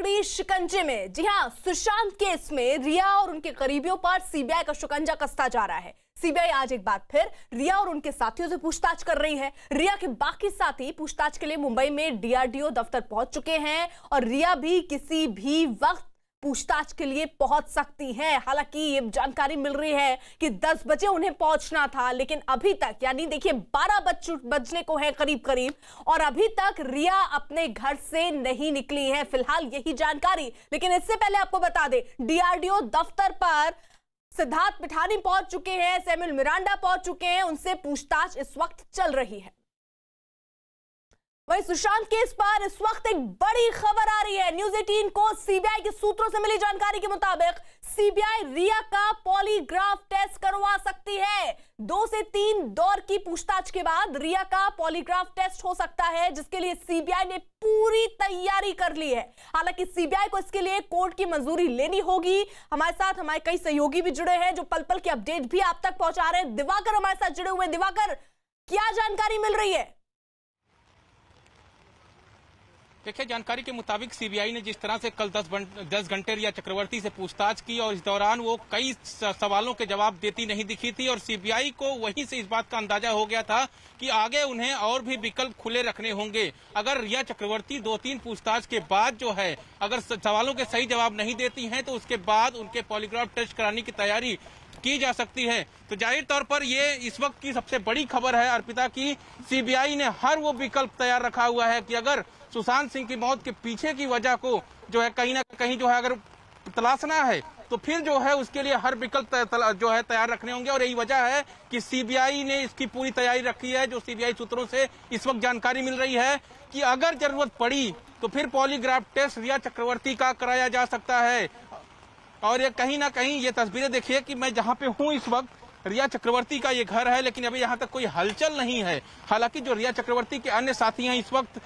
पकड़ी शिकंजे में। जी हां, सुशांत केस में रिया और उनके करीबियों पर सीबीआई का शिकंजा कसता जा रहा है। सीबीआई आज एक बार फिर रिया और उनके साथियों से पूछताछ कर रही है। रिया के बाकी साथी पूछताछ के लिए मुंबई में डीआरडीओ दफ्तर पहुंच चुके हैं और रिया भी किसी भी वक्त पूछताछ के लिए पहुंच सकती हैं। हालांकि ये जानकारी मिल रही है कि 10 बजे उन्हें पहुंचना था, लेकिन अभी तक यानी देखिए 12 बजने को है करीब करीब, और अभी तक रिया अपने घर से नहीं निकली है। फिलहाल यही जानकारी। लेकिन इससे पहले आपको बता दें, डीआरडीओ दफ्तर पर सिद्धार्थ पिठानी पहुंच चुके हैं, सैमुअल मिरांडा पहुंच चुके हैं, उनसे पूछताछ इस वक्त चल रही है। वहीं सुशांत केस पर इस वक्त एक बड़ी खबर आ रही है। न्यूज़ 18 को सीबीआई के सूत्रों से मिली जानकारी के मुताबिक सीबीआई रिया का पॉलीग्राफ टेस्ट करवा सकती है। 2 से 3 दौर की पूछताछ के बाद रिया का पॉलीग्राफ टेस्ट हो सकता है, जिसके लिए सीबीआई ने पूरी तैयारी कर ली है। हालांकि सीबीआई को इसके लिए कोर्ट की मंजूरी लेनी होगी। हमारे साथ हमारे कई सहयोगी भी जुड़े हैं जो पल पल की अपडेट भी आप तक पहुंचा रहे हैं। दिवाकर हमारे साथ जुड़े हुए हैं। दिवाकर, क्या जानकारी मिल रही है? देखिए, जानकारी के मुताबिक सीबीआई ने जिस तरह से कल 10 घंटे रिया चक्रवर्ती से पूछताछ की और इस दौरान वो कई सवालों के जवाब देती नहीं दिखी थी, और सीबीआई को वहीं से इस बात का अंदाजा हो गया था कि आगे उन्हें और भी विकल्प खुले रखने होंगे। अगर रिया चक्रवर्ती 2-3 पूछताछ के बाद जो है अगर सवालों के सही जवाब नहीं देती हैं तो उसके बाद उनके पॉलीग्राफ टेस्ट कराने की तैयारी की जा सकती है। तो जाहिर तौर पर ये इस वक्त की सबसे बड़ी खबर है अर्पिता की सीबीआई ने हर वो विकल्प तैयार रखा हुआ है कि अगर सुशांत सिंह की मौत के पीछे की वजह को जो है कहीं ना कहीं जो है अगर तलाशना है तो फिर जो है उसके लिए हर विकल्प जो है तैयार रखने होंगे। और यही वजह है कि सीबीआई ने इसकी पूरी तैयारी रखी है। जो सीबीआई सूत्रों से इस वक्त जानकारी मिल रही है कि अगर जरूरत पड़ी तो फिर पॉलीग्राफ टेस्ट रिया चक्रवर्ती का कराया जा सकता है। और ये कहीं ना कहीं ये तस्वीरें देखिए कि मैं जहां पे हूं इस वक्त, रिया चक्रवर्ती का ये घर है, लेकिन अभी यहां तक कोई हलचल नहीं है। हालांकि जो रिया चक्रवर्ती के अन्य साथी हैं इस वक्त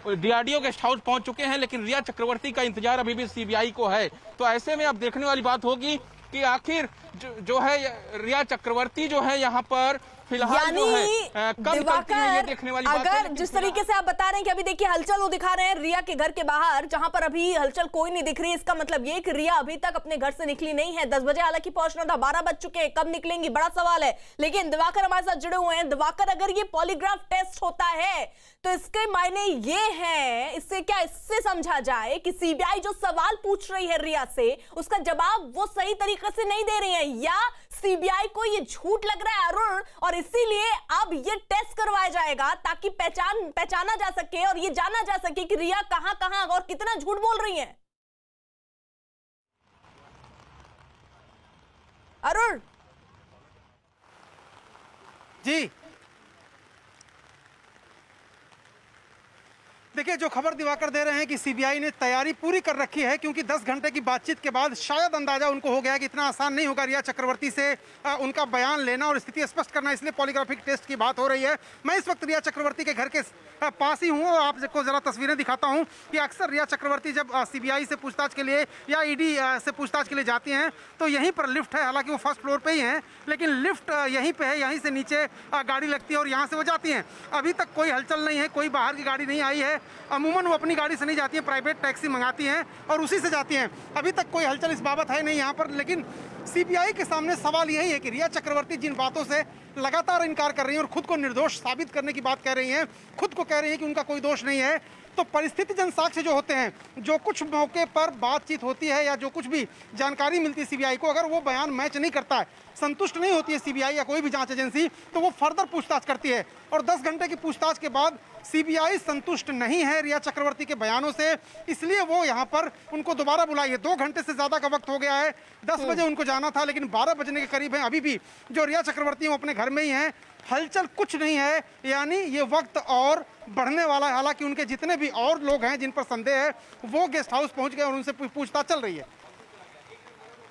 डीआरडीओ गेस्ट हाउस पहुंच चुके हैं, लेकिन रिया चक्रवर्ती का इंतजार अभी भी सीबीआई को है। तो ऐसे में अब देखने वाली बात होगी कि आखिर जो है रिया चक्रवर्ती जो है यहाँ पर फिलहाल जो है कब निकलती है, ये देखने वाली बात है। अगर जिस तरीके से आप बता रहे हैं कि अभी देखिए हलचल वो दिखा रहे हैं रिया के घर के बाहर, जहां पर अभी हलचल कोई नहीं दिख रही, इसका मतलब ये कि रिया अभी तक अपने घर से निकली नहीं है। 10 बजे हालांकि पहुंचना था, 12 बज चुके हैं, कब निकलेंगी बड़ा सवाल है। लेकिन दिवाकर हमारे साथ जुड़े हुए हैं। दिवाकर, अगर ये पॉलीग्राफ टेस्ट होता है तो इसके मायने ये हैं, इससे क्या इससे समझा जाए कि सीबीआई जो सवाल पूछ रही है रिया से उसका जवाब वो सही तरीके से नहीं दे रही है, या सीबीआई को ये झूठ लग रहा है अरुण, और इसीलिए अब ये टेस्ट करवाया जाएगा ताकि पहचाना जा सके और ये जाना जा सके कि रिया कहां और कितना झूठ बोल रही है। अरुण जी, देखिए जो खबर दिवाकर दे रहे हैं कि सीबीआई ने तैयारी पूरी कर रखी है, क्योंकि 10 घंटे की बातचीत के बाद शायद अंदाजा उनको हो गया है कि इतना आसान नहीं होगा रिया चक्रवर्ती से उनका बयान लेना और स्थिति स्पष्ट करना, इसलिए पॉलीग्राफिक टेस्ट की बात हो रही है। मैं इस वक्त रिया चक्रवर्ती के घर के पास ही हूँ और आपको जरा तस्वीरें दिखाता हूँ कि अक्सर रिया चक्रवर्ती जब सीबीआई से पूछताछ के लिए या ईडी से पूछताछ के लिए जाती हैं तो यहीं पर लिफ्ट है। हालांकि वो फर्स्ट फ्लोर पे ही हैं, लेकिन लिफ्ट यहीं पे है, यहीं से नीचे गाड़ी लगती है और यहाँ से वो जाती हैं। अभी तक कोई हलचल नहीं है, कोई बाहर की गाड़ी नहीं आई है। अमूमन वो अपनी गाड़ी से नहीं जाती हैं, प्राइवेट टैक्सी मंगाती हैं और उसी से जाती हैं। अभी तक कोई हलचल इस बाबत है नहीं यहाँ पर। लेकिन सीबीआई के सामने सवाल यही है कि रिया चक्रवर्ती जिन बातों से लगातार इनकार कर रही हैं और खुद को निर्दोष साबित करने की बात कह रही हैं, खुद को कह रही हैं कि उनका कोई दोष नहीं है, तो परिस्थिति जन साक्ष्य जो होते हैं, जो कुछ मौके पर बातचीत होती है या जो कुछ भी जानकारी मिलती है सीबीआई को, अगर वो बयान मैच नहीं करता है, संतुष्ट नहीं होती है सीबीआई या कोई भी जांच एजेंसी, तो वो फर्दर पूछताछ करती है। और 10 घंटे की पूछताछ के बाद सीबीआई संतुष्ट नहीं है रिया चक्रवर्ती के बयानों से, इसलिए वो यहाँ पर उनको दोबारा बुलाई है। 2 घंटे से ज्यादा का वक्त हो गया है। 10 बजे उनको जाना था, लेकिन 12 बजने के करीब है। अभी भी जो रिया चक्रवर्ती है वो अपने घर में ही हैं, हलचल कुछ नहीं है, यानी ये वक्त और बढ़ने वाला है। हालांकि उनके जितने भी और लोग हैं जिन पर संदेह है वो गेस्ट हाउस पहुंच गए और उनसे पूछताछ चल रही है।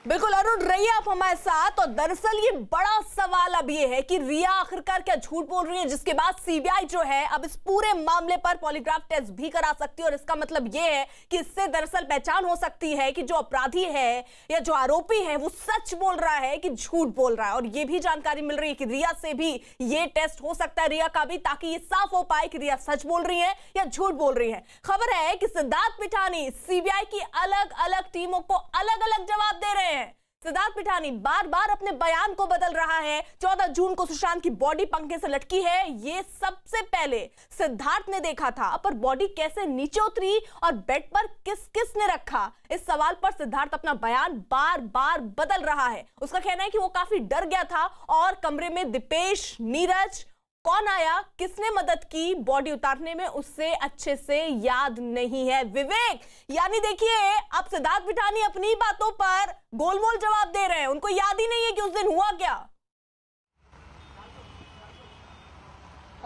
बिल्कुल अरुण, रहिए आप हमारे साथ। और दरअसल ये बड़ा सवाल अब ये है कि रिया आखिरकार क्या झूठ बोल रही है, जिसके बाद सीबीआई जो है अब इस पूरे मामले पर पॉलीग्राफ टेस्ट भी करा सकती है। और इसका मतलब ये है कि इससे दरअसल पहचान हो सकती है कि जो अपराधी है या जो आरोपी है वो सच बोल रहा है कि झूठ बोल रहा है। और ये भी जानकारी मिल रही है कि रिया से भी ये टेस्ट हो सकता है, रिया का भी, ताकि ये साफ हो पाए कि रिया सच बोल रही है या झूठ बोल रही है। खबर है कि सिद्धार्थ पिठानी सीबीआई की अलग अलग टीमों को अलग अलग जवाब दे रहे हैं। सिद्धार्थ पिठानी बार बार अपने बयान को बदल रहा है। 14 जून को सुशांत की बॉडी पंखे से लटकी है, ये सबसे पहले सिद्धार्थ ने देखा था, पर बॉडी कैसे नीचे उतरी और बेड पर किस किस ने रखा, इस सवाल पर सिद्धार्थ अपना बयान बार बार बदल रहा है। उसका कहना है कि वो काफी डर गया था और कमरे में दीपेश, नीरज, कौन आया, किसने मदद की बॉडी उतारने में, उससे अच्छे से याद नहीं है। विवेक, यानी देखिए अब सिद्धार्थ पिठानी अपनी बातों पर गोल-मोल जवाब दे रहे हैं, उनको याद ही नहीं है कि उस दिन हुआ क्या।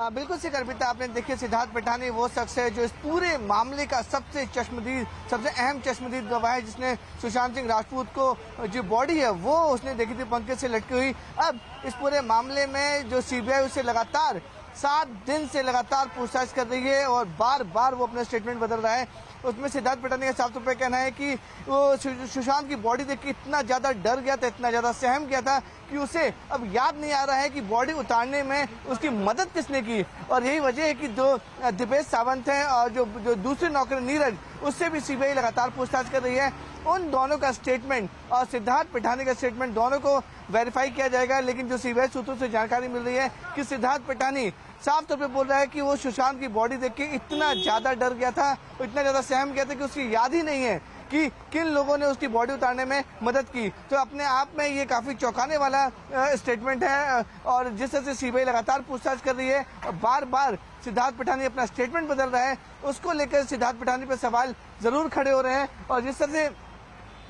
बिल्कुल सही अर्पिता, आपने देखिए सिद्धार्थ पिठानी वो शख्स है जो इस पूरे मामले का सबसे चश्मदीद, सबसे अहम चश्मदीद गवाह है, जिसने सुशांत सिंह राजपूत को जो बॉडी है वो उसने देखी थी पंखे से लटकी हुई। अब इस पूरे मामले में जो सीबीआई उसे लगातार 7 दिन से लगातार पूछताछ कर रही है और बार बार वो अपना स्टेटमेंट बदल रहा है। उसमें सिद्धार्थ पिठानी का साफ तौर पर कहना है कि वो सुशांत की बॉडी देख के इतना ज्यादा डर गया था, इतना ज्यादा सहम गया था कि उसे अब याद नहीं आ रहा है कि बॉडी उतारने में उसकी मदद किसने की। और यही वजह है कि जो दीपेश सावंत हैं और जो दूसरे नौकर नीरज, उससे भी सीबीआई लगातार पूछताछ कर रही है। उन दोनों का स्टेटमेंट और सिद्धार्थ पिठानी का स्टेटमेंट दोनों को वेरीफाई किया जाएगा। लेकिन जो सीबीआई सूत्रों से जानकारी मिल रही है कि सिद्धार्थ पिठानी साफ तौर पे बोल रहा है कि वो सुशांत की बॉडी देख के इतना ज्यादा डर गया था, इतना ज्यादा सहम गया था कि उसकी याद ही नहीं है कि किन लोगों ने उसकी बॉडी उतारने में मदद की। तो अपने आप में ये काफी चौंकाने वाला स्टेटमेंट है। और जिस तरह से सीबीआई लगातार पूछताछ कर रही है और बार बार सिद्धार्थ पिठानी अपना स्टेटमेंट बदल रहा है, उसको लेकर सिद्धार्थ पिठानी पर सवाल जरूर खड़े हो रहे हैं। और जिस तरह से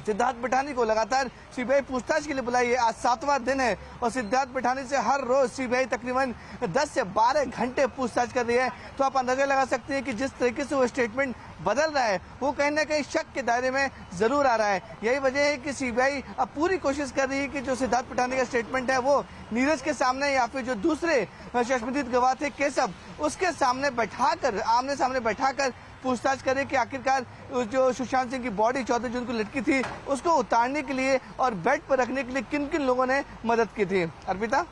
सिद्धार्थ पिठानी को लगातार सीबीआई पूछताछ के लिए बुलाई है, आज 7वां दिन है और सिद्धार्थ पिठानी से हर रोज सीबीआई तकरीबन 10 से 12 घंटे पूछताछ कर रही है। तो आप अंदाजा लगा सकते हैं कि जिस तरीके से वो स्टेटमेंट बदल रहा है वो कहीं ना कहीं शक के दायरे में जरूर आ रहा है। यही वजह है कि सीबीआई अब पूरी कोशिश कर रही है कि जो सिद्धार्थ पिठानी का स्टेटमेंट है वो नीरज के सामने या फिर जो दूसरे चश्मदीद गवाह थे केशव, उसके सामने बैठाकर, आमने सामने बैठाकर पूछताछ करे कि आखिरकार जो सुशांत सिंह की बॉडी 14 जून को लटकी थी उसको उतारने के लिए और बेड पर रखने के लिए किन किन लोगों ने मदद की थी। अर्पिता,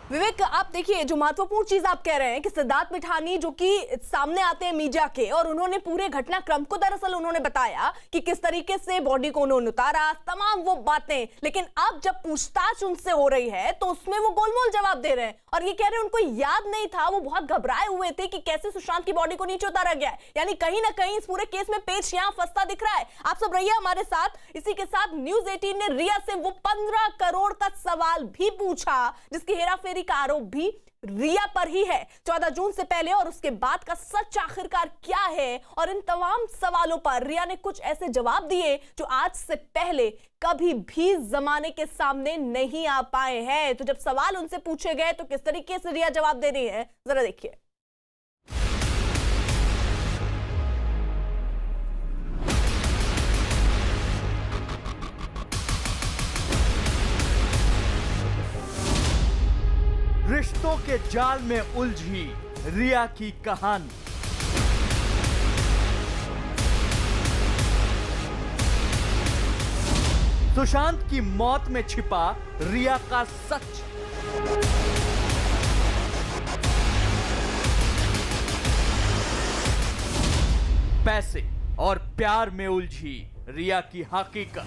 विवेक, आप देखिए जो महत्वपूर्ण चीज आप कह रहे हैं कि सिद्धार्थ पिठानी जो कि सामने आते हैं मीडिया के, और उन्होंने पूरे घटनाक्रम को दरअसल उन्होंने बताया कि किस तरीके से बॉडी को उन्होंने उतारा, तमाम वो बातें। लेकिन अब जब पूछताछ उनसे हो रही है तो उसमें वो गोलमोल जवाब दे रहे हैं और ये कह रहे हैं उनको याद नहीं था, वो बहुत घबराए हुए थे कि कैसे सुशांत की बॉडी को नीचे उतारा गया है। यानी कहीं ना कहीं इस पूरे केस में पेच यहां फंसता दिख रहा है। आप सब रहिए हमारे साथ। इसी के साथ न्यूज़ 18 ने रिया से वो 15 करोड़ का सवाल भी पूछा, जिसकी हेराफेरी का आरोप भी रिया पर ही है। 14 जून से पहले और उसके बाद का सच आखिरकार क्या है, और इन तमाम सवालों पर रिया ने कुछ ऐसे जवाब दिए जो आज से पहले कभी भी जमाने के सामने नहीं आ पाए हैं। तो जब सवाल उनसे पूछे गए तो किस तरीके से रिया जवाब दे रही है, जरा देखिए। रिश्तों के जाल में उलझी रिया की कहानी। सुशांत की मौत में छिपा रिया का सच। पैसे और प्यार में उलझी रिया की हकीकत।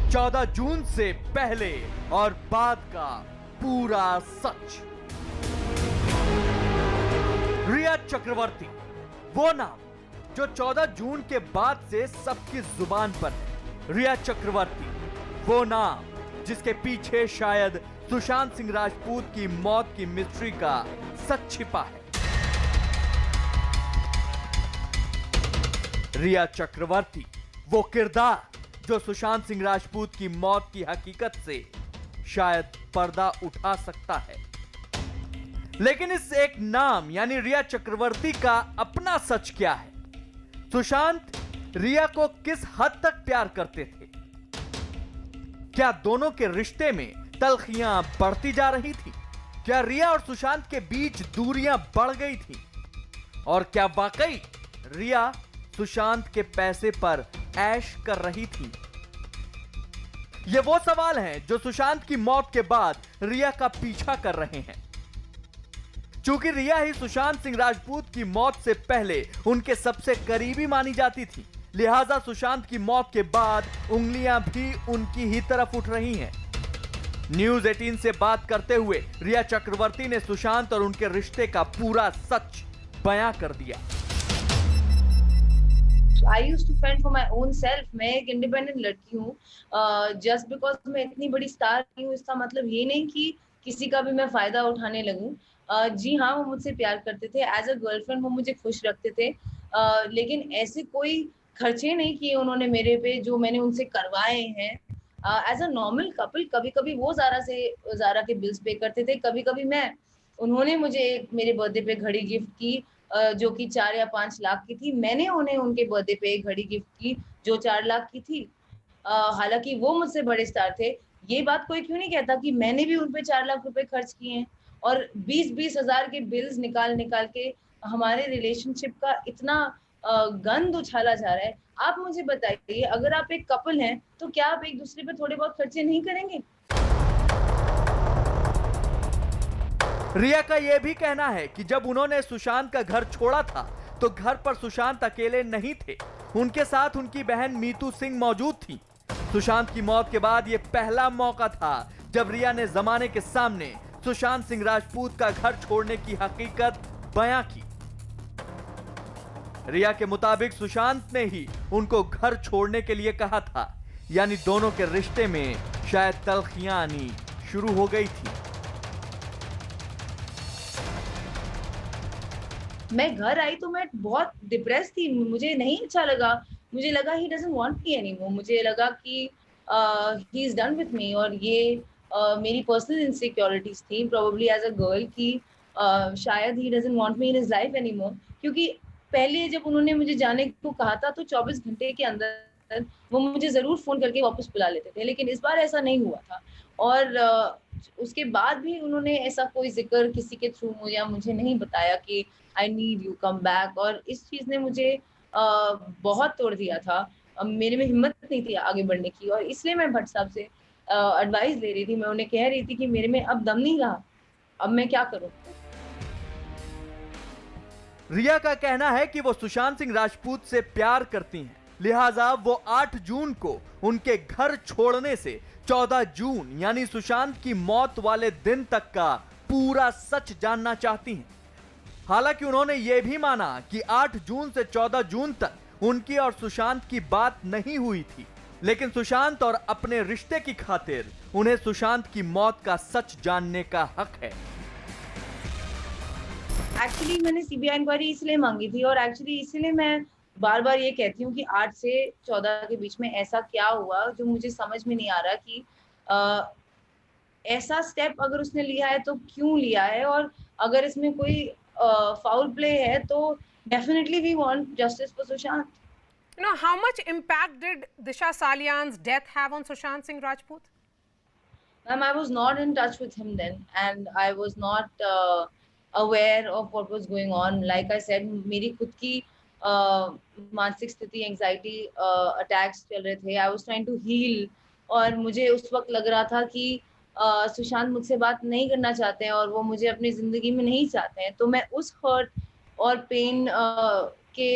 चौदह जून से पहले और बाद का पूरा सच। रिया चक्रवर्ती, वो नाम जो 14 जून के बाद से सबकी जुबान पर है। रिया चक्रवर्ती, वो नाम जिसके पीछे शायद सुशांत सिंह राजपूत की मौत की मिस्ट्री का सच छिपा है। रिया चक्रवर्ती, वो किरदार जो सुशांत सिंह राजपूत की मौत की हकीकत से शायद पर्दा उठा सकता है। लेकिन इस एक नाम यानी रिया चक्रवर्ती का अपना सच क्या है, सुशांत रिया को किस हद तक प्यार करते थे? क्या दोनों के रिश्ते में तल्खियां बढ़ती जा रही थी? क्या रिया और सुशांत के बीच दूरियां बढ़ गई थी? और क्या वाकई रिया सुशांत के पैसे पर ऐश कर रही थी? ये वो सवाल हैं जो सुशांत की मौत के बाद रिया का पीछा कर रहे हैं। चूंकि रिया ही सुशांत सिंह राजपूत की मौत से पहले उनके सबसे करीबी मानी जाती थी, लिहाजा सुशांत की मौत के बाद उंगलियां भी उनकी ही तरफ उठ रही हैं। न्यूज 18 से बात करते हुए रिया चक्रवर्ती ने सुशांत और उनके रिश्ते का पूरा सच बयां कर दिया। I used to fend for my own self. मैं एक इंडिपेंडेंट लड़की हूँ। जस्ट बिकॉज मैं इतनी बड़ी स्टार नहीं हूँ, इसका मतलब ये नहीं कि किसी का भी मैं फायदा उठाने लगूं। जी हाँ, वो मुझसे प्यार करते थे। एज अ गर्लफ्रेंड वो मुझे खुश रखते थे, लेकिन ऐसे कोई खर्चे नहीं किए उन्होंने मेरे पे जो मैंने उनसे करवाए हैं। एज अ नॉर्मल कपल कभी कभी वो ज़ारा के बिल्स पे करते थे, कभी कभी मैं। उन्होंने मुझे मेरे बर्थडे पे घड़ी गिफ्ट की जो कि 4 या 5 लाख की थी। मैंने उन्हें उनके बर्थडे पे एक घड़ी गिफ्ट की जो 4 लाख की थी। हालांकि वो मुझसे बड़े स्टार थे। ये बात कोई क्यों नहीं कहता कि मैंने भी उन पे 4 लाख रुपए खर्च किए हैं और 20-20 हजार के बिल्स निकाल के हमारे रिलेशनशिप का इतना गंद उछाला जा रहा है। आप मुझे बताइए, अगर आप एक कपल हैं तो क्या आप एक दूसरे पे थोड़े बहुत खर्चे नहीं करेंगे? रिया का यह भी कहना है कि जब उन्होंने सुशांत का घर छोड़ा था तो घर पर सुशांत अकेले नहीं थे, उनके साथ उनकी बहन मीतू सिंह मौजूद थी। सुशांत की मौत के बाद यह पहला मौका था जब रिया ने जमाने के सामने सुशांत सिंह राजपूत का घर छोड़ने की हकीकत बयां की। रिया के मुताबिक सुशांत ने ही उनको घर छोड़ने के लिए कहा था, यानी दोनों के रिश्ते में शायद तल्खियां आनी शुरू हो गई थी। मैं घर आई तो मैं बहुत डिप्रेस थी, मुझे नहीं अच्छा लगा। मुझे लगा he doesn't want me anymore. मुझे लगा कि he is done with me, और ये मेरी पर्सनल इनसिक्योरिटीज थी प्रोबेबली एज अ गर्ल कि शायद he doesn't want me in his life anymore. क्योंकि पहले जब उन्होंने मुझे जाने को कहा था तो 24 घंटे के अंदर वो मुझे जरूर फोन करके वापस बुला लेते थे, लेकिन इस बार ऐसा नहीं हुआ था। और उसके बाद भी उन्होंने ऐसा कोई जिक्र किसी के थ्रू मुझे नहीं बताया कि I need you come back, और इस चीज ने मुझे बहुत तोड़ दिया था। मेरे में हिम्मत नहीं थी आगे बढ़ने की, और इसलिए मैं भट्ट साहब से एडवाइस ले रही थी। मैं उन्हें कह रही थी कि मेरे में अब दम नहीं रहा, अब मैं क्या करूं। रिया का कहना है कि वो सुशांत सिंह राजपूत से प्यार करती हैं, लिहाजा वो 8 जून को उनके घर छोड़ने से 14 जून यानी सुशांत की मौत वाले दिन तक का पूरा सच जानना चाहती हैं। हालांकि उन्होंने ये भी माना कि 8 जून से 14 जून तक उनकी और सुशांत की बात नहीं हुई थी, लेकिन सुशांत और अपने रिश्ते की खातिर उन्हें सुशांत की मौत का सच जानने का हक है। एक्चुअली मैंने सीबीआई इंक्वायरी इसलिए मांगी थी, और एक्चुअली इसलिए मैं बार बार ये कहती हूँ कि 8 से 14 के बीच में ऐसा क्या हुआ जो मुझे समझ में नहीं आ रहा कि ऐसा स्टेप अगर उसने लिया है तो क्यों लिया है, और अगर इसमें कोई फाउल प्ले है तो definitely we want justice for Sushant. You know, how much impact did Disha Salian's death have on Sushant Singh Rajput? Ma'am, I was not in touch with him then, and I was not aware of what was going on. Like I said, मेरी खुद की मानसिक स्थिति, anxiety attacks चल रहे थे। I was trying to heal, और मुझे उस वक्त लग रहा था कि सुशांत मुझसे बात नहीं करना चाहते हैं और वो मुझे अपनी जिंदगी में नहीं चाहते हैं। तो मैं उस हर्ट और पेन के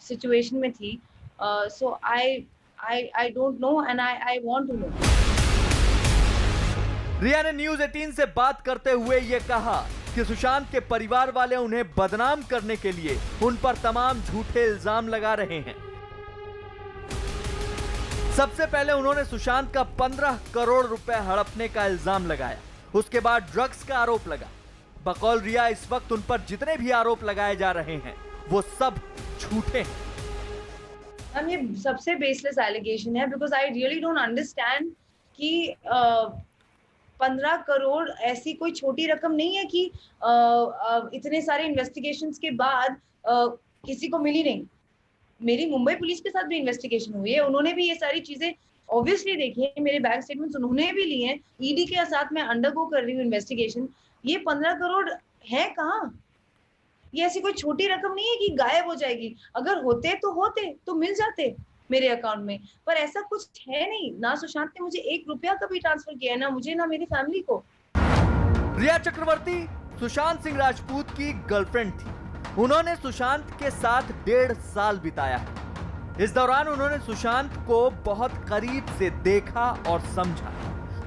सिचुएशन में थी। So I don't know, and I want to know. Riya ने न्यूज 18 से बात करते हुए ये कहा कि सुशांत के परिवार वाले उन्हें बदनाम करने के लिए उन पर तमाम झूठे इल्जाम लगा रहे हैं। सबसे पहले उन्होंने सुशांत का 15 करोड़ रुपए हड़पने का इल्जाम लगाया, उसके बाद ड्रग्स का आरोप लगा। बकौल रिया इस वक्त उन पर जितने भी आरोप लगाए जा रहे हैं वो सब झूठे हैं। मैम, ये सबसे बेसलेस एलिगेशन है, because I really don't understand कि 15 करोड़ ऐसी कोई छोटी रकम नहीं है कि इतने सारे इन्वेस्टिगेशंस के बाद किसी को मिली नहीं। मेरी मुंबई पुलिस के साथ भी इन्वेस्टिगेशन हुई है, उन्होंने भी ये सारी चीजें ऑब्वियसली देखी है, मेरे बैंक स्टेटमेंट्स उन्होंने भी लिए हैं, ईडी के साथ मैं अंडरगो कर रही हूँ इन्वेस्टिगेशन। ये 15 करोड़ है कहाँ? ये ऐसी कोई छोटी रकम नहीं है कि गायब हो जाएगी। अगर होते तो मिल जाते मेरे अकाउंट में, पर ऐसा कुछ है नहीं। ना सुशांत ने मुझे 1 रुपया कभी ट्रांसफर किया है, ना मुझे ना मेरी फैमिली को। रिया चक्रवर्ती सुशांत सिंह राजपूत की गर्लफ्रेंड थी। उन्होंने सुशांत के साथ 1.5 साल बिताया है। इस दौरान उन्होंने सुशांत को बहुत करीब से देखा और समझा।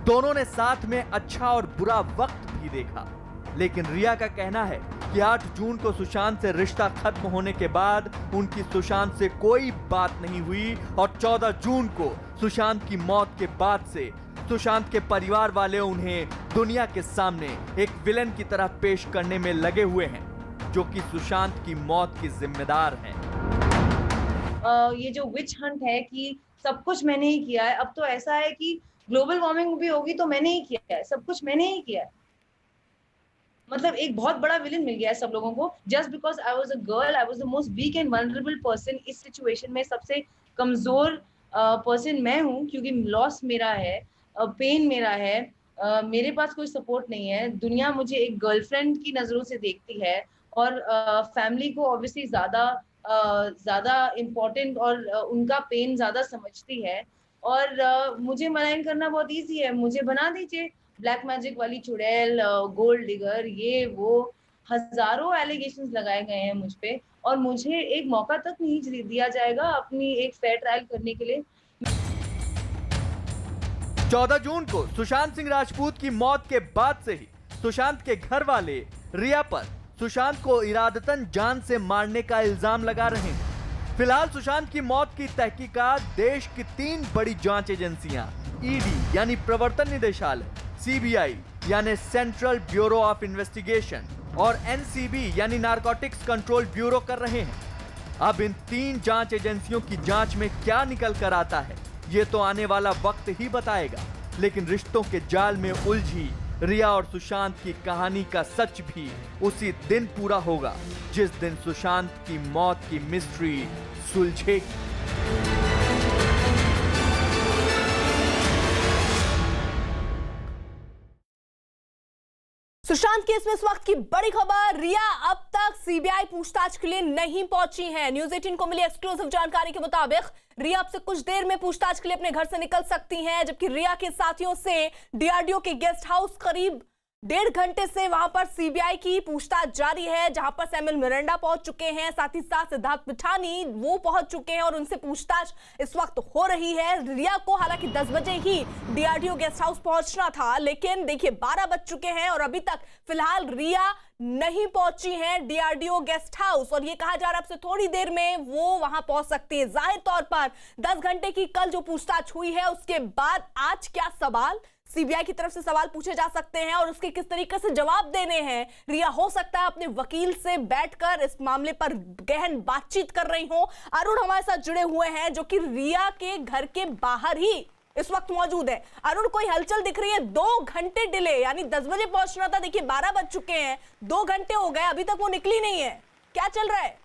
दोनों ने साथ में अच्छा और बुरा वक्त भी देखा। लेकिन रिया का कहना है कि 8 जून को सुशांत से रिश्ता खत्म होने के बाद उनकी सुशांत से कोई बात नहीं हुई और 14 जून को सुशांत की मौत के बाद से सुशांत के परिवार वाले उन्हें दुनिया के सामने एक विलेन की तरह पेश करने में लगे हुए हैं, जो कि सुशांत की मौत की जिम्मेदार है। ये जो विच हंट है कि सब कुछ मैंने ही किया है, अब तो ऐसा है कि ग्लोबल वार्मिंग भी होगी तो मैंने ही किया है, सब कुछ मैंने ही किया है। मतलब एक बहुत बड़ा विलन मिल गया है सब लोगों को, just because I was a girl, I was the most weak and vulnerable person. इस सिचुएशन में सबसे कमजोर पर्सन मैं हूँ, क्योंकि लॉस मेरा है, पेन मेरा है, मेरे पास कोई सपोर्ट नहीं है। दुनिया मुझे एक गर्लफ्रेंड की नजरों से देखती है और फैमिली को ऑब्वियसली ज्यादा इम्पोर्टेंट और उनका पेन ज्यादा समझती है। और मुझे मलाइन करना बहुत ईजी है, मुझे बना दीजिए ब्लैक मैजिक वाली चुड़ैल, गोल्ड डिगर, ये वो हजारों एलिगेशंस लगाए गए हैं मुझ पे, और मुझे एक मौका तक नहीं दिया जाएगा अपनी एक फेयर ट्रायल करने के लिए। 14 जून को सुशांत सिंह राजपूत की मौत के बाद से ही सुशांत के घर वाले रिया पर सुशांत को इरादतन जान से मारने का इल्जाम लगा रहे हैं। फिलहाल सुशांत की मौत की तहकीकात देश की 3 बड़ी जांच एजेंसियां ईडी यानी प्रवर्तन निदेशालय, सीबीआई यानी सेंट्रल ब्यूरो ऑफ इन्वेस्टिगेशन और एनसीबी यानी नारकोटिक्स कंट्रोल ब्यूरो कर रहे हैं। अब इन 3 जांच एजेंसियों की जांच में क्या निकल कर आता है, ये तो आने वाला वक्त ही बताएगा। लेकिन रिश्तों के जाल में उलझी रिया और सुशांत की कहानी का सच भी उसी दिन पूरा होगा जिस दिन सुशांत की मौत की मिस्ट्री सुलझेगी। सुशांत केस में इस वक्त की बड़ी खबर, रिया अब तक सीबीआई पूछताछ के लिए नहीं पहुंची है। न्यूज 18 को मिली एक्सक्लूसिव जानकारी के मुताबिक रिया अब से कुछ देर में पूछताछ के लिए अपने घर से निकल सकती हैं, जबकि रिया के साथियों से डीआरडीओ के गेस्ट हाउस करीब 1.5 घंटे से वहां पर सीबीआई की पूछताछ जारी है, जहां पर सैमुअल मिरांडा पहुंच चुके हैं, साथ ही साथ सिद्धार्थ पिठानी वो पहुंच चुके हैं और उनसे पूछताछ इस वक्त हो रही है। रिया को हालांकि 10 बजे ही डीआरडीओ गेस्ट हाउस पहुंचना था, लेकिन देखिए 12 बज चुके हैं और अभी तक फिलहाल रिया नहीं पहुंची है डीआरडीओ गेस्ट हाउस, और ये कहा जा रहा है अब से थोड़ी देर में वो वहां पहुंच सकती है। जाहिर तौर पर 10 घंटे की कल जो पूछताछ हुई है उसके बाद आज क्या सवाल सीबीआई की तरफ से सवाल पूछे जा सकते हैं और उसके किस तरीके से जवाब देने हैं। रिया हो सकता है अपने वकील से बैठकर इस मामले पर गहन बातचीत कर रही हो। अरुण हमारे साथ जुड़े हुए हैं जो कि रिया के घर के बाहर ही इस वक्त मौजूद है। अरुण, कोई हलचल दिख रही है? 2 घंटे डिले, यानी 10 बजे पहुंचना था, देखिए 12 बज चुके हैं, 2 घंटे हो गए, अभी तक वो निकली नहीं है, क्या चल रहा है?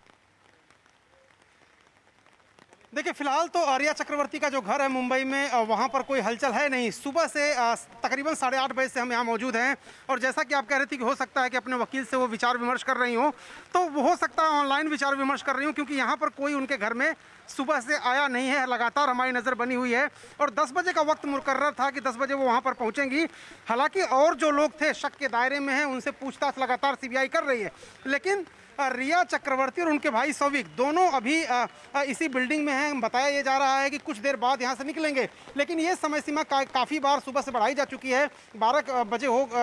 देखिए फिलहाल तो रिया चक्रवर्ती का जो घर है मुंबई में, वहाँ पर कोई हलचल है नहीं। सुबह से तकरीबन 8:30 बजे से हम यहाँ मौजूद हैं और जैसा कि आप कह रहे थे कि हो सकता है कि अपने वकील से वो विचार विमर्श कर रही हो, तो वो हो सकता है ऑनलाइन विचार विमर्श कर रही हूँ, क्योंकि यहाँ पर कोई उनके घर में सुबह से आया नहीं है। लगातार हमारी नज़र बनी हुई है और 10 बजे का वक्त मुकर्रर था कि 10 बजे वो वहाँ पर पहुँचेंगी। हालांकि और जो लोग थे शक के दायरे में हैं, उनसे पूछताछ लगातार सीबीआई कर रही है, लेकिन रिया चक्रवर्ती और उनके भाई सौविक दोनों अभी इसी बिल्डिंग में हैं। बताया ये जा रहा है कि कुछ देर बाद यहाँ से निकलेंगे, लेकिन ये समय सीमा काफ़ी बार सुबह से बढ़ाई जा चुकी है। 12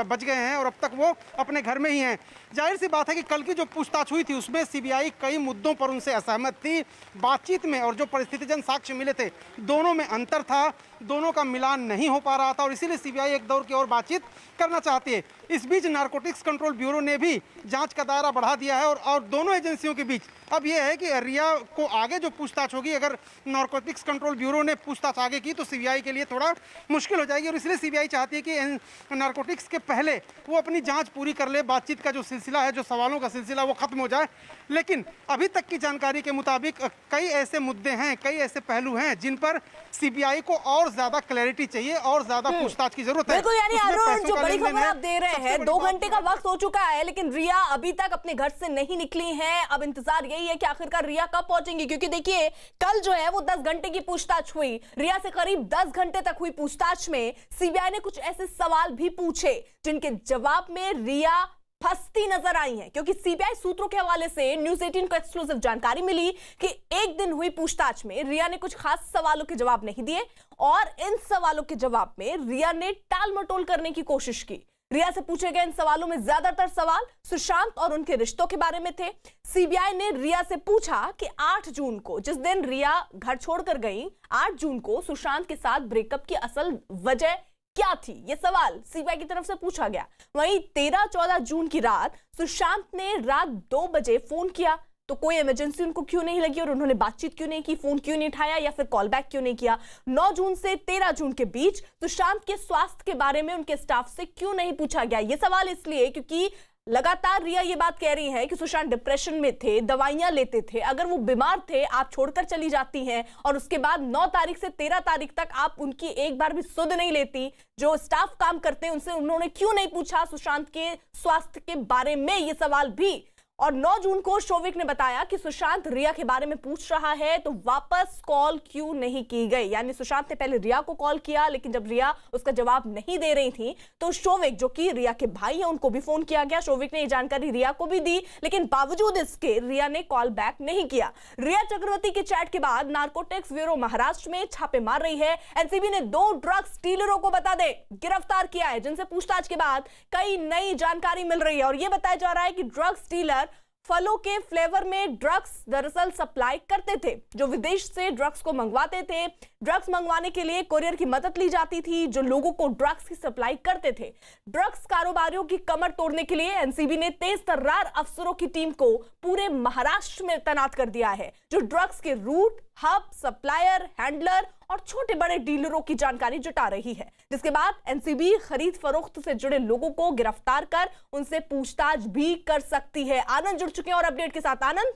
बज गए हैं और अब तक वो अपने घर में ही हैं। जाहिर सी बात है कि कल की जो पूछताछ हुई थी उसमें सीबीआई कई मुद्दों पर उनसे असहमत थी। बातचीत में और जो परिस्थितिजन्य साक्ष्य मिले थे दोनों में अंतर था, दोनों का मिलान नहीं हो पा रहा था और इसीलिए सीबीआई एक दौर की और बातचीत करना चाहती है। इस बीच नारकोटिक्स कंट्रोल ब्यूरो ने भी जांच का दायरा बढ़ा दिया है और और दोनों एजेंसियों के बीच अब यह है कि रिया को आगे जो पूछताछ होगी, अगर नारकोटिक्स कंट्रोल ब्यूरो ने पूछताछ आगे की तो सीबीआई के लिए थोड़ा मुश्किल हो जाएगी, और इसलिए सीबीआई चाहती है कि नारकोटिक्स के पहले वो अपनी जांच पूरी कर ले, बातचीत का जो सिलसिला है, जो सवालों का सिलसिला, वो खत्म हो जाए। लेकिन अभी तक की जानकारी के मुताबिक कई ऐसे मुद्दे हैं, कई ऐसे पहलू हैं जिन पर सीबीआई को और ज्यादा क्लैरिटी चाहिए, और ज्यादा पूछताछ की जरूरत है। बिल्कुल, यानी उसमें अरुण, पैसों जो का बड़ी लेन-देन खबर है। आप दे रहे सबसे हैं, बड़ी 2 बात घंटे का वक्त हो चुका है, लेकिन रिया अभी तक अपने घर से नहीं निकली है। अब इंतजार यही है कि आखिरकार रिया कब पहुंचेंगी, क्योंकि देखिए कल जो है वो 10 घंटे की पूछताछ हुई, रिया से करीब 10 घंटे तक हुई पूछताछ में सीबीआई ने कुछ ऐसे सवाल भी पूछे जिनके जवाब में रिया फंसती नजर आई है। क्योंकि सीबीआई सूत्रों के हवाले से न्यूज़ 18 को एक्सक्लूसिव जानकारी मिली कि एक दिन हुई पूछताछ में रिया ने कुछ खास सवालों के जवाब नहीं दिए, और इन सवालों के जवाब में रिया ने टाल मटोल करने की कोशिश की। रिया से पूछे गए इन सवालों में ज्यादातर सवाल सुशांत और उनके रिश्तों के बारे में थे। सीबीआई ने रिया से पूछा कि 8 जून को, जिस दिन रिया घर छोड़कर गई, 8 जून को सुशांत के साथ ब्रेकअप की असल वजह क्या थी, यह सवाल सीबीआई की तरफ से पूछा गया। वहीं 13-14 जून की रात सुशांत ने रात 2 बजे फोन किया, तो कोई इमरजेंसी उनको क्यों नहीं लगी और उन्होंने बातचीत क्यों नहीं की, फोन क्यों नहीं उठाया या फिर कॉल बैक क्यों नहीं किया। 9 जून से 13 जून के बीच सुशांत के स्वास्थ्य के बारे में उनके स्टाफ से क्यों नहीं पूछा गया। यह सवाल इसलिए क्योंकि लगातार रिया ये बात कह रही है कि सुशांत डिप्रेशन में थे, दवाइयां लेते थे, अगर वो बीमार थे आप छोड़कर चली जाती हैं, और उसके बाद 9 तारीख से 13 तारीख तक आप उनकी एक बार भी सुध नहीं लेती। जो स्टाफ काम करते हैं उनसे उन्होंने क्यों नहीं पूछा सुशांत के स्वास्थ्य के बारे में, ये सवाल भी। और 9 जून को शोविक ने बताया कि सुशांत रिया के बारे में पूछ रहा है, तो वापस कॉल क्यों नहीं की गई। यानी सुशांत ने पहले रिया को कॉल किया, लेकिन जब रिया उसका जवाब नहीं दे रही थी तो शोविक, जो कि रिया के भाई हैं, उनको भी फोन किया गया। शोविक ने ये जानकारी रिया को भी दी, लेकिन बावजूद इसके रिया ने कॉल बैक नहीं किया। रिया चक्रवर्ती के चैट के बाद नारकोटिक्स ब्यूरो महाराष्ट्र में छापे मार रही है। एनसीबी ने 2 ड्रग्स डीलरों को बता दे गिरफ्तार किया है, जिनसे पूछताछ के बाद कई नई जानकारी मिल रही है। और यह बताया जा रहा है कि ड्रग्स डीलर फलों के फ्लेवर में ड्रग्स दरअसल सप्लाई करते थे, जो विदेश से ड्रग्स को मंगवाते थे। ड्रग्स मंगवाने के लिए कोरियर की मदद ली जाती थी, जो लोगों को ड्रग्स की सप्लाई करते थे। ड्रग्स कारोबारियों की कमर तोड़ने के लिए एनसीबी ने तेज तर्रार अफसरों की टीम को पूरे महाराष्ट्र में तैनात कर दिया है, जो ड्रग्स के रूट, हब, सप्लायर, हैंडलर और छोटे बड़े डीलरों की जानकारी जुटा रही है, जिसके बाद एनसीबी खरीद फरोख्त से जुड़े लोगों को गिरफ्तार कर उनसे पूछताछ भी कर सकती है। आनंद जुड़ चुके हैं और अपडेट के साथ। आनंद,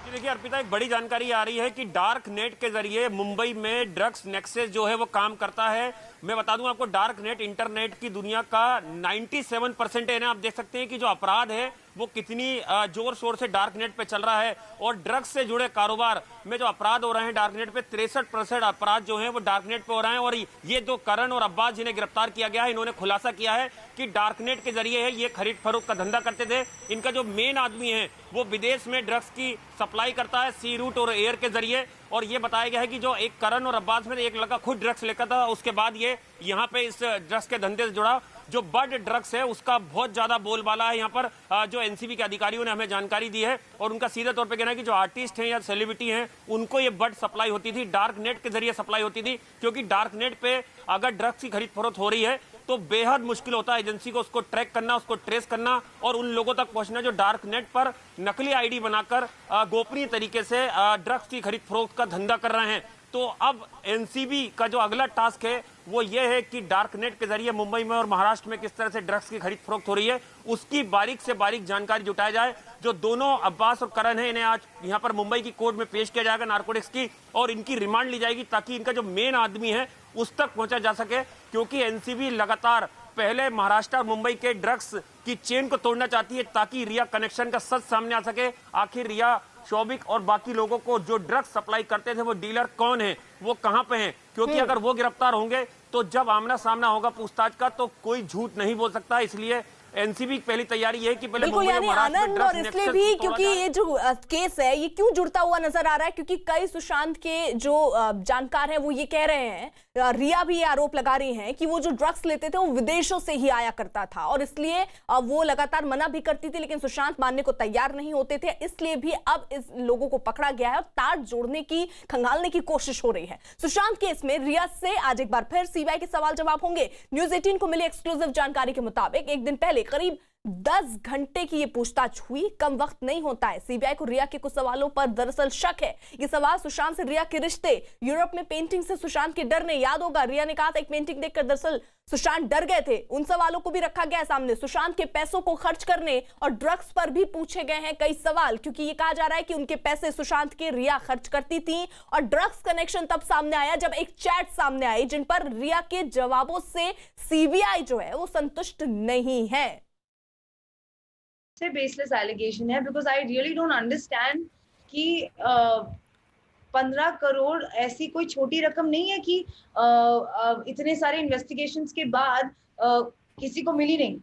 देखिए अर्पिता, एक बड़ी जानकारी आ रही है कि डार्क नेट के जरिए मुंबई में ड्रग्स नेक्सस जो है वो काम करता है। मैं बता दूं आपको, डार्क नेट इंटरनेट की दुनिया का 97% है ना। आप देख सकते हैं कि जो अपराध है वो कितनी जोर शोर से डार्क नेट पे चल रहा है, और ड्रग्स से जुड़े कारोबार में जो अपराध हो रहे हैं डार्क नेट पे, 63% अपराध जो है वो डार्क नेट पे हो रहे हैं। और ये जो करण और अब्बास जिन्हें गिरफ्तार किया गया है, इन्होंने खुलासा किया है कि डार्क नेट के जरिए है ये खरीद फरोख्त का धंधा करते थे। इनका जो मेन आदमी है वो विदेश में ड्रग्स की सप्लाई करता है सी रूट और एयर के जरिए। और ये बताया गया है कि जो एक करण और अब्बास में एक लड़का खुद ड्रग्स लेकर था, उसके बाद ये यहाँ पे इस ड्रग्स के धंधे से जुड़ा। जो बड ड्रग्स है उसका बहुत ज्यादा बोलबाला है यहाँ पर, जो एनसीबी के अधिकारियों ने हमें जानकारी दी है। और उनका सीधे तौर पे कहना है कि जो आर्टिस्ट हैं या सेलिब्रिटी हैं उनको ये बड सप्लाई होती थी, डार्क नेट के जरिए सप्लाई होती थी। क्योंकि डार्क नेट पे अगर ड्रग्स की खरीद फरोख्त हो रही है तो बेहद मुश्किल होता है एजेंसी को उसको ट्रैक करना, उसको ट्रेस करना और उन लोगों तक पहुंचना जो डार्क नेट पर नकली आईडी बनाकर गोपनीय तरीके से ड्रग्स की खरीद फरोख्त का धंधा कर रहे हैं। तो अब एनसीबी का जो अगला टास्क है वो ये है कि डार्क नेट के जरिए मुंबई में और महाराष्ट्र में किस तरह से ड्रग्स की खरीद फरोख्त हो रही है उसकी बारीक से बारीक जानकारी जुटाई जाए। जो दोनों अब्बास और करण है, इन्हें आज यहाँ पर मुंबई की कोर्ट में पेश किया जाएगा नारकोटिक्स की, और इनकी रिमांड ली जाएगी ताकि इनका जो मेन आदमी है उस तक पहुंचा जा सके। क्योंकि एनसीबी लगातार पहले महाराष्ट्र और मुंबई के ड्रग्स की चेन को तोड़ना चाहती है ताकि रिया कनेक्शन का सच सामने आ सके। आखिर रिया, शोभिक और बाकी लोगों को जो ड्रग्स सप्लाई करते थे वो डीलर कौन है, वो कहां पे हैं। क्योंकि अगर वो गिरफ्तार होंगे तो जब आमना सामना होगा पूछताछ का तो कोई झूठ नहीं बोल सकता। इसलिए एनसीबी की पहली तैयारी है कि पहले बिल्कुल, यानी आनंद, और इसलिए भी क्योंकि ये जो केस है ये क्यों जुड़ता हुआ नजर आ रहा है, क्योंकि कई सुशांत के जो जानकार हैं वो ये कह रहे हैं, रिया भी ये आरोप लगा रही हैं कि वो जो ड्रग्स लेते थे वो विदेशों से ही आया करता था और इसलिए वो लगातार मना भी करती थी, लेकिन सुशांत मानने को तैयार नहीं होते थे। इसलिए भी अब इस लोगों को पकड़ा गया है और तार जोड़ने की, खंगालने की कोशिश हो रही है। सुशांत केस में रिया से आज एक बार फिर सीबीआई के सवाल जवाब होंगे। न्यूज़ 18 को मिली एक्सक्लूसिव जानकारी के मुताबिक एक दिन पहले करीब 10 घंटे की ये पूछताछ हुई। कम वक्त नहीं होता है। सीबीआई को रिया के कुछ सवालों पर दरअसल शक है। ये सवाल सुशांत से रिया के रिश्ते, यूरोप में पेंटिंग से सुशांत के डर ने, याद होगा रिया ने कहा था एक पेंटिंग देखकर दरअसल सुशांत डर गए थे। उन सवालों को भी रखा गया है सामने। सुशांत के पैसों को खर्च करने और ड्रग्स पर भी पूछे गए हैं कई सवाल, क्योंकि ये कहा जा रहा है कि उनके पैसे सुशांत के रिया खर्च करती थी। और ड्रग्स कनेक्शन तब सामने आया जब एक चैट सामने आई जिन पर रिया के जवाबों से सीबीआई जो है वो संतुष्ट नहीं है। से बेसलेस एलिगेशन है, because I really don't understand कि 15 करोड़ ऐसी कोई छोटी रकम नहीं है कि इतने सारे इन्वेस्टिगेशंस के बाद किसी को मिली नहीं।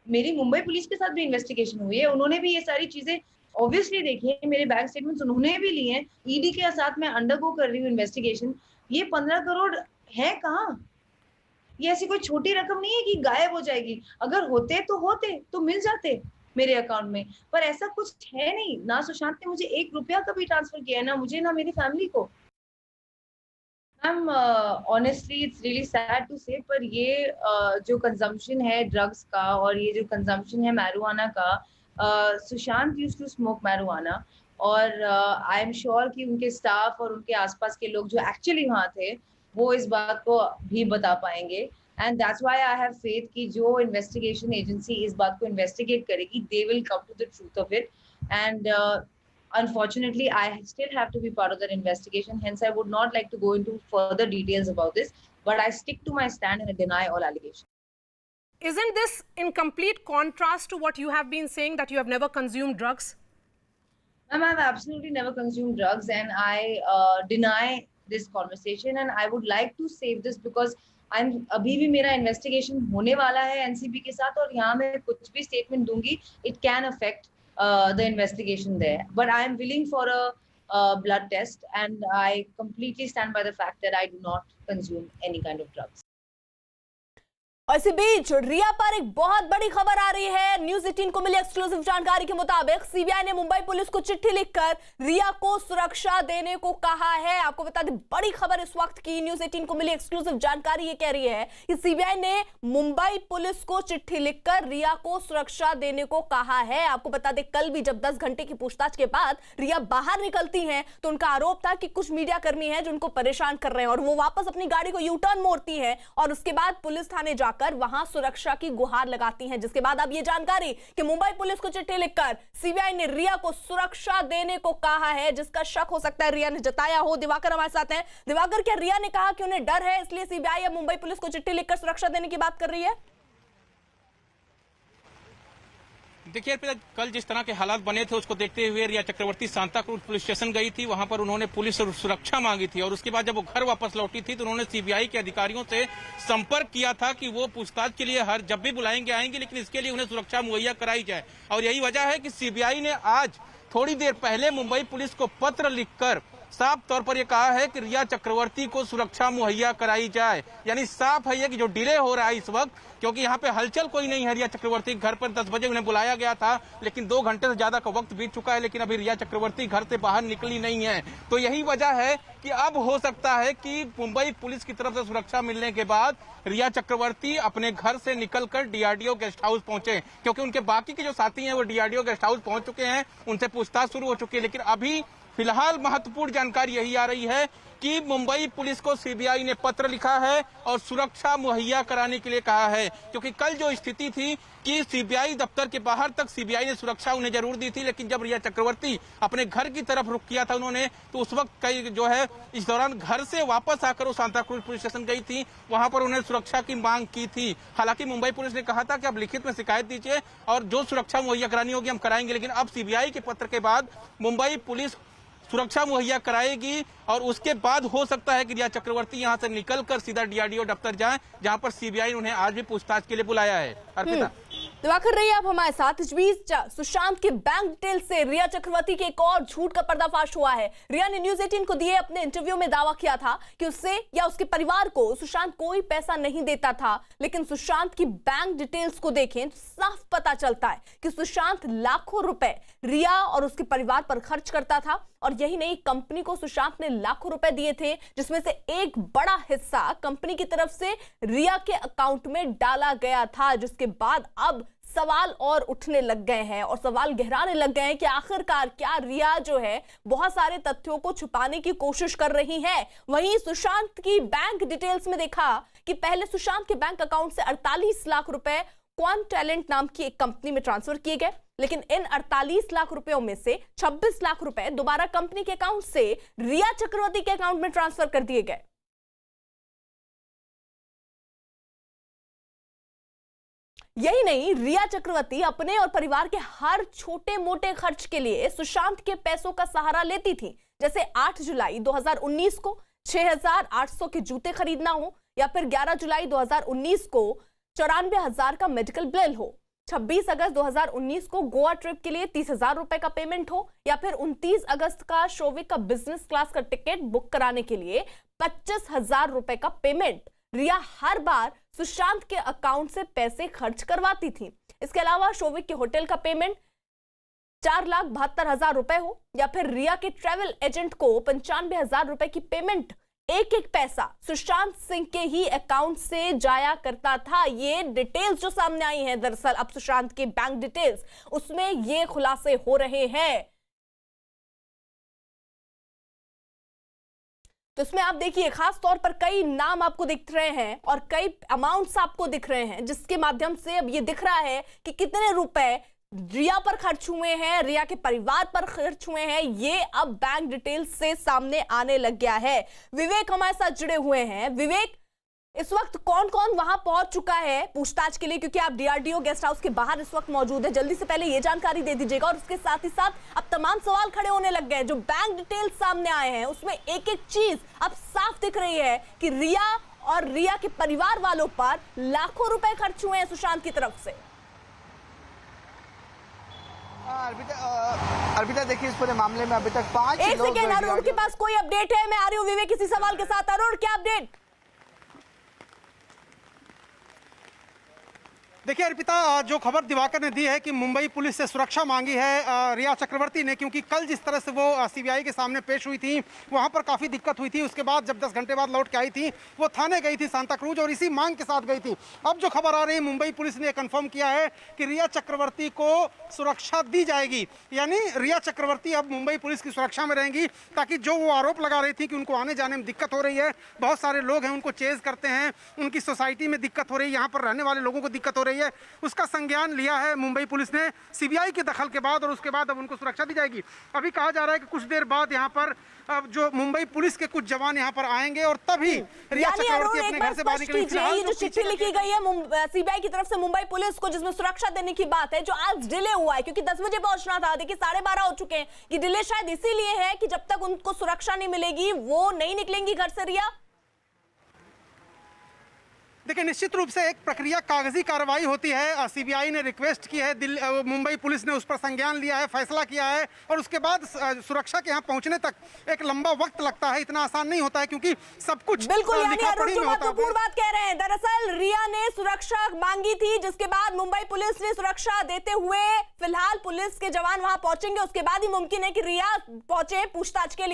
मेरी मुंबई पुलिस के साथ भी इन्वेस्टिगेशन हुई है, उन्होंने भी ये सारी चीजें ऑब्वियसली देखी है, मेरे बैंक स्टेटमेंट्स उन्होंने भी लिए हैं। ईडी के साथ मैं अंडरगो कर रही हूँ इन्वेस्टिगेशन। ये 15 करोड़ है कहाँ? ये ऐसी कोई छोटी रकम नहीं है कि गायब हो जाएगी। अगर होते तो मिल जाते मेरे अकाउंट में, पर ऐसा कुछ है नहीं। ना सुशांत ने मुझे 1 रुपया कभी ट्रांसफर किया है, ना मुझे ना मेरी फैमिली को। Ma'am honestly it's really sad to say, पर ये जो कंजम्पशन है ड्रग्स का और ये जो कंजम्पशन है मैरिजुआना का, Sushant used to smoke marijuana, और आई एम श्योर कि उनके स्टाफ और उनके आसपास के लोग जो एक्चुअली वहाँ थे वो इस बात को भी बता पाएंगे। And that's why I have faith कि जो investigation agency इस बात को investigate करेगी, they will come to the truth of it. And unfortunately, I still have to be part of that investigation. Hence, I would not like to go into further details about this. But I stick to my stand and I deny all allegations. Isn't this in complete contrast to what you have been saying, that you have never consumed drugs? Ma'am, I've absolutely never consumed drugs, and I deny this conversation. And I would like to save this because अभी भी मेरा investigation होने वाला है NCB के साथ, और यहाँ मैं कुछ भी स्टेटमेंट दूंगी, it can affect the investigation there, but I am willing for a blood test and I completely stand by the fact that I do not consume any kind of drugs. और इसी बीच रिया पर एक बहुत बड़ी खबर आ रही है। न्यूज़ 18 को मिली एक्सक्लूसिव जानकारी के मुताबिक सीबीआई ने मुंबई पुलिस को चिट्ठी लिखकर रिया को सुरक्षा देने को कहा है। आपको बता दें बड़ी खबर इस वक्त की, न्यूज़ 18 को मिली एक्सक्लूसिव जानकारी ये कह रही है कि सीबीआई ने मुंबई पुलिस को चिट्ठी लिखकर रिया को सुरक्षा देने को कहा है। आपको बता दें कल भी जब 10 घंटे की पूछताछ के बाद रिया बाहर निकलती हैं तो उनका आरोप था कि कुछ मीडिया कर्मी हैं जो उनको परेशान कर रहे हैं, और वो वापस अपनी गाड़ी को यू टर्न मोड़ती है और उसके बाद पुलिस थाने जाकर वहां सुरक्षा की गुहार लगाती हैं। जिसके बाद अब ये जानकारी कि मुंबई पुलिस को चिट्ठी लिखकर सीबीआई ने रिया को सुरक्षा देने को कहा है, जिसका शक हो सकता है रिया ने जताया हो। दिवाकर हमारे साथ हैं। दिवाकर, क्या रिया ने कहा कि उन्हें डर है इसलिए सीबीआई अब मुंबई पुलिस को चिट्ठी लिखकर सुरक्षा देने की बात कर रही है? देखिए कल जिस तरह के हालात बने थे उसको देखते हुए रिया चक्रवर्ती सांता क्रूज पुलिस स्टेशन गई थी, वहां पर उन्होंने पुलिस से सुरक्षा मांगी थी, और उसके बाद जब वो घर वापस लौटी थी तो उन्होंने सीबीआई के अधिकारियों से संपर्क किया था कि वो पूछताछ के लिए जब भी बुलाएंगे आएंगे, लेकिन इसके लिए उन्हें सुरक्षा मुहैया कराई जाए। और यही वजह है कि सीबीआई ने आज थोड़ी देर पहले मुंबई पुलिस को पत्र लिखकर साफ तौर पर यह कहा है कि रिया चक्रवर्ती को सुरक्षा मुहैया कराई जाए। यानी साफ है कि जो डिले हो रहा है इस वक्त, क्योंकि यहाँ पे हलचल कोई नहीं है। रिया चक्रवर्ती घर पर 10 बजे उन्हें बुलाया गया था, लेकिन 2 घंटे से ज्यादा का वक्त बीत चुका है, लेकिन अभी रिया चक्रवर्ती घर से बाहर निकली नहीं है। तो यही वजह है कि अब हो सकता है कि मुंबई पुलिस की तरफ से सुरक्षा मिलने के बाद रिया चक्रवर्ती अपने घर से निकलकर डीआरडीओ गेस्ट हाउस पहुंचे, क्योंकि उनके बाकी के जो साथी हैं वो डीआरडीओ गेस्ट हाउस पहुंच चुके हैं, उनसे पूछताछ शुरू हो चुकी है। लेकिन अभी फिलहाल महत्वपूर्ण जानकारी यही आ रही है कि मुंबई पुलिस को सीबीआई ने पत्र लिखा है और सुरक्षा मुहैया कराने के लिए कहा है, क्योंकि कल जो स्थिति थी कि सीबीआई दफ्तर के बाहर तक सीबीआई ने सुरक्षा उन्हें जरूर दी थी, लेकिन जब रिया चक्रवर्ती अपने घर की तरफ रुख किया था उन्होंने, तो उस वक्त कई जो है इस दौरान घर से वापस आकर वो सांता क्रूज पुलिस स्टेशन गई थी, वहां पर उन्हें सुरक्षा की मांग की थी। हालांकि मुंबई पुलिस ने कहा था कि आप लिखित में शिकायत दीजिए और जो सुरक्षा मुहैया करानी होगी हम कराएंगे, लेकिन अब सीबीआई के पत्र के बाद मुंबई पुलिस सुरक्षा मुहैया कराएगी और उसके बाद हो सकता है कि रिया चक्रवर्ती यहां से निकलकर सीधा डीआरडीओ दफ्तर जाएं, जहां पर सीबीआई ने उन्हें आज भी पूछताछ के लिए बुलाया है। अर्पिता दिवाकर रही आप हमारे साथ। इस बीच सुशांत के बैंक डिटेल से रिया चक्रवर्ती के एक और झूठ का पर्दाफाश हुआ है। रिया ने न्यूज़ 18 को दिए अपने इंटरव्यू में दावा किया था कि उससे या उसके परिवार को सुशांत कोई पैसा नहीं देता था, लेकिन सुशांत की बैंक डिटेल्स को देखें तो साफ पता चलता है कि सुशांत लाखों रुपए रिया और उसके परिवार पर खर्च करता था। और यही नहीं, कंपनी को सुशांत ने लाखों रुपए दिए थे, जिसमें से एक बड़ा हिस्सा कंपनी की तरफ से रिया के अकाउंट में डाला गया था, जिसके बाद अब सवाल और उठने लग गए हैं और सवाल गहराने लग गए हैं कि आखिरकार क्या रिया जो है बहुत सारे तथ्यों को छुपाने की कोशिश कर रही है। वहीं सुशांत की बैंक डिटेल्स में देखा कि पहले सुशांत के बैंक अकाउंट से 48 लाख रुपए क्वांट टैलेंट नाम की एक कंपनी में ट्रांसफर किए गए, लेकिन इन 48 लाख रुपयों में से 26 लाख रुपए दोबारा कंपनी के अकाउंट से रिया चक्रवर्ती के अकाउंट में ट्रांसफर कर दिए गए। यही नहीं, रिया चक्रवर्ती अपने और परिवार के हर छोटे मोटे खर्च के लिए सुशांत के पैसों का सहारा लेती थी। जैसे 8 जुलाई 2019 को 6,800 के जूते खरीदना हो, या फिर 11 जुलाई 2019 को 94,000 का मेडिकल बिल हो, 26 अगस्त 2019 को गोवा ट्रिप के लिए 30,000 रुपए का पेमेंट हो, या फिर 29 अगस्त का शोविक का बिजनेस क्लास का टिकट बुक कराने के लिए 25,000 रुपए का पेमेंट। रिया हर बार सुशांत के अकाउंट से पैसे खर्च करवाती थी। इसके अलावा शोविक के होटल का पेमेंट 4,72,000 रुपए हो, या फिर रिया के ट्रैवल एजेंट को 95,000 रुपए की पेमेंट, एक एक पैसा सुशांत सिंह के ही अकाउंट से जाया करता था। ये डिटेल्स जो सामने आई हैं, दरअसल अब सुशांत के बैंक डिटेल्स, उसमें ये खुलासे हो रहे हैं। तो इसमें आप देखिए खास तौर पर कई नाम आपको दिख रहे हैं और कई अमाउंट्स आपको दिख रहे हैं, जिसके माध्यम से अब ये दिख रहा है कि कितने रुपए रिया पर खर्च हुए हैं, रिया के परिवार पर खर्च हुए हैं। ये अब बैंक डिटेल्स से सामने आने लग गया है। विवेक हमारे साथ जुड़े हुए हैं। विवेक, इस वक्त कौन कौन वहां पहुंच चुका है पूछताछ के लिए, क्योंकि आप डीआरडीओ गेस्ट हाउस के बाहर इस वक्त मौजूद है, जल्दी से पहले ये जानकारी दे दीजिएगा। और उसके साथ ही साथ अब तमाम सवाल खड़े होने लग गए। जो बैंक डिटेल्स सामने आए हैं उसमें एक एक चीज अब साफ दिख रही है कि रिया और रिया के परिवार वालों पर लाखों रुपए खर्च हुए हैं सुशांत की तरफ से। अर्पिता देखिए, इस पूरे मामले में अभी तक 5 एक लोग सेकेंड, अरुण के पास कोई अपडेट है? मैं आ रही हूँ विवेक इसी सवाल के साथ। अरुण, क्या अपडेट? देखिए अर्पिता, जो खबर दिवाकर ने दी है कि मुंबई पुलिस से सुरक्षा मांगी है रिया चक्रवर्ती ने, क्योंकि कल जिस तरह से वो सीबीआई के सामने पेश हुई थी वहां पर काफ़ी दिक्कत हुई थी। उसके बाद जब 10 घंटे बाद लौट के आई थी वो थाने गई थी सांता क्रूज, और इसी मांग के साथ गई थी। अब जो खबर आ रही है, मुंबई पुलिस ने कंफर्म किया है कि रिया चक्रवर्ती को सुरक्षा दी जाएगी, यानी रिया चक्रवर्ती अब मुंबई पुलिस की सुरक्षा में रहेंगी, ताकि जो वो आरोप लगा रही थी कि उनको आने जाने में दिक्कत हो रही है, बहुत सारे लोग हैं उनको चेज करते हैं, उनकी सोसाइटी में दिक्कत हो रही है, यहाँ पर रहने वाले लोगों को दिक्कत हो रही है, उसका संज्ञान लिया है मुंबई पुलिस ने सीबीआई के दखल के बाद, और उसके बाद अब उनको सुरक्षा दी जाएगी। अभी कहा जा रहा है कि कुछ देर बाद यहाँ पर अब जो मुंबई पुलिस के कुछ जवान यहाँ पर आएंगे और तभी रिया चक्रवर्ती अपने घर से बाहर निकलेंगी। ये जो चिट्ठी लिखी गई है सीबीआई की तरफ से मुंबई पुलिस को, जिसमें सुरक्षा देने की बात है, जो आज डिले हुआ है क्योंकि 10 बजे पहुंचना था, देखिए 12:30 हो चुके हैं। ये डिले शायद इसीलिए है कि जब तक उनको सुरक्षा नहीं मिलेगी वो नहीं निकलेंगी घर से रिया। देखिए निश्चित रूप से एक प्रक्रिया कागजी कार्रवाई होती है। सीबीआई ने रिक्वेस्ट की है, मुंबई पुलिस ने उस पर संज्ञान लिया है, फैसला किया है, और उसके बाद सुरक्षा के यहाँ पहुंचने तक एक लंबा वक्त लगता है। इतना आसान नहीं होता है क्योंकि सब कुछ बिल्कुल, यानी अरुण जो महत्वपूर्ण बात कह रहे हैं, दरअसल रिया ने सुरक्षा मांगी थी, जिसके बाद मुंबई पुलिस ने सुरक्षा देते हुए फिलहाल पुलिस के जवान वहां पहुंचेंगे, उसके बाद ही मुमकिन है कि रिया पहुंचे पूछताछ के लिए।